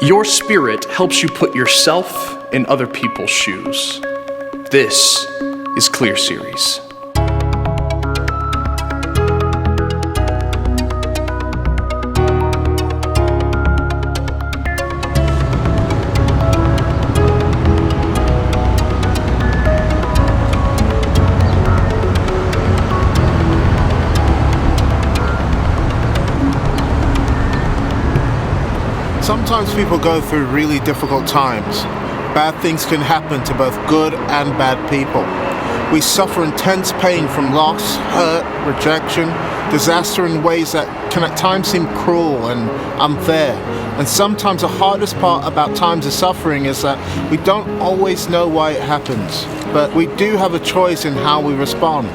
Your spirit helps you put yourself in other people's shoes. This is KleerSeries. Sometimes people go through really difficult times. Bad things can happen to both good and bad people. We suffer intense pain from loss, hurt, rejection, disaster in ways that can at times seem cruel and unfair. And sometimes the hardest part about times of suffering is that we don't always know why it happens. But we do have a choice in how we respond.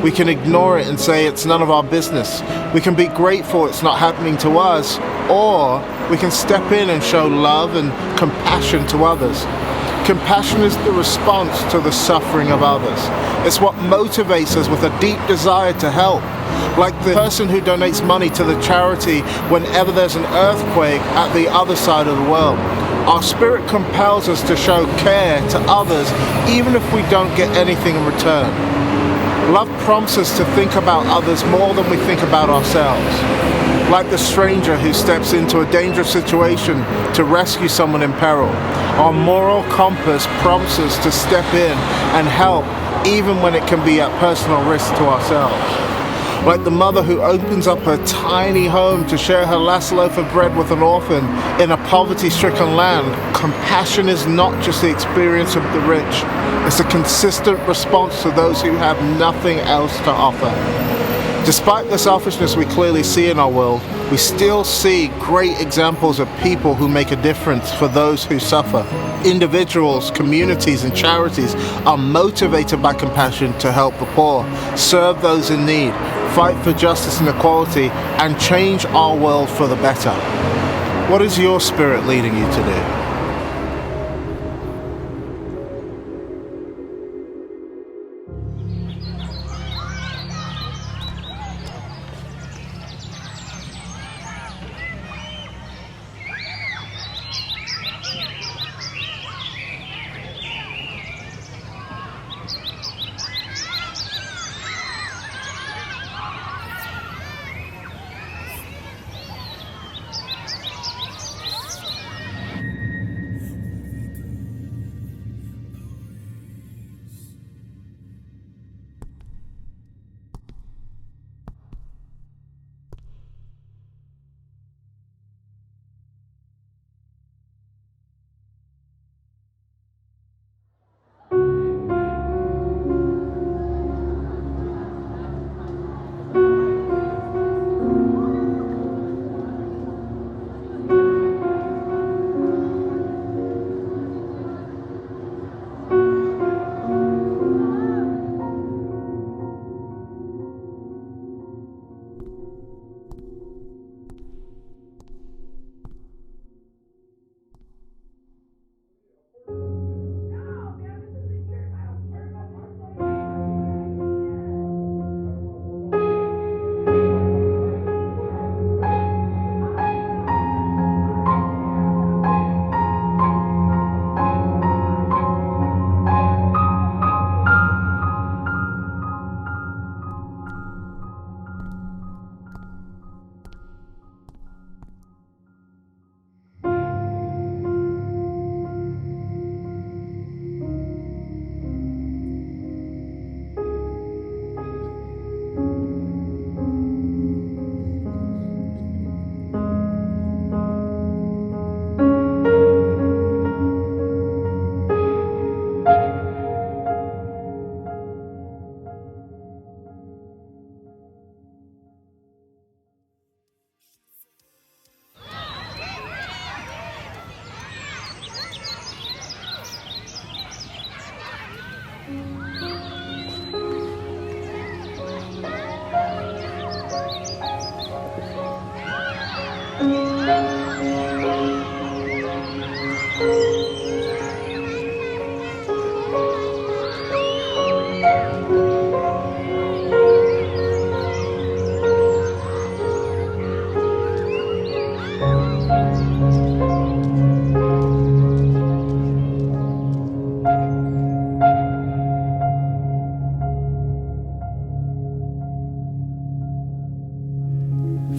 We can ignore it and say it's none of our business. We can be grateful it's not happening to us, or we can step in and show love and compassion to others. Compassion is the response to the suffering of others. It's what motivates us with a deep desire to help. Like the person who donates money to the charity whenever there's an earthquake at the other side of the world. Our spirit compels us to show care to others even if we don't get anything in return. Love prompts us to think about others more than we think about ourselves. Like the stranger who steps into a dangerous situation to rescue someone in peril. Our moral compass prompts us to step in and help even when it can be at personal risk to ourselves. Like the mother who opens up her tiny home to share her last loaf of bread with an orphan in a poverty-stricken land, compassion is not just the experience of the rich, it's a consistent response to those who have nothing else to offer. Despite the selfishness we clearly see in our world, we still see great examples of people who make a difference for those who suffer. Individuals, communities, and charities are motivated by compassion to help the poor, serve those in need, fight for justice and equality, and change our world for the better. What is your spirit leading you to do?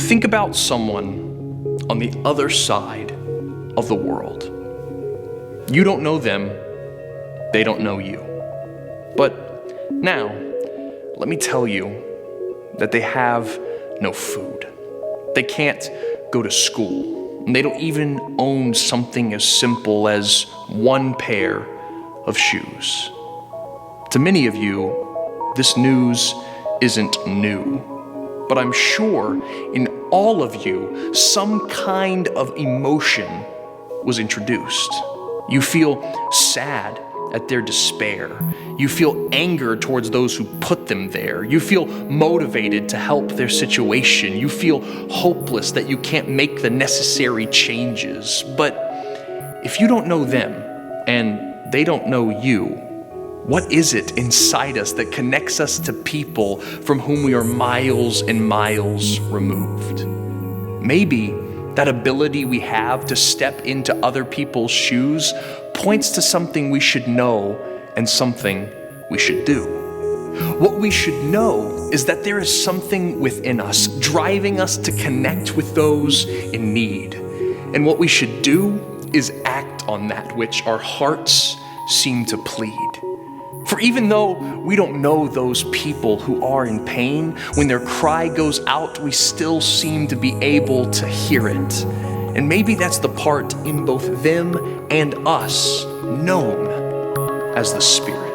Think about someone on the other side of the world. You don't know them, they don't know you. But now, let me tell you that they have no food. They can't go to school. And they don't even own something as simple as one pair of shoes. To many of you, this news isn't new. But I'm sure in all of you, some kind of emotion was introduced. You feel sad at their despair. You feel anger towards those who put them there. You feel motivated to help their situation. You feel hopeless that you can't make the necessary changes. But if you don't know them and they don't know you, what is it inside us that connects us to people from whom we are miles and miles removed? Maybe that ability we have to step into other people's shoes points to something we should know and something we should do. What we should know is that there is something within us driving us to connect with those in need. And what we should do is act on that which our hearts seem to plead. For even though we don't know those people who are in pain, when their cry goes out, we still seem to be able to hear it. And maybe that's the part in both them and us known as the Spirit.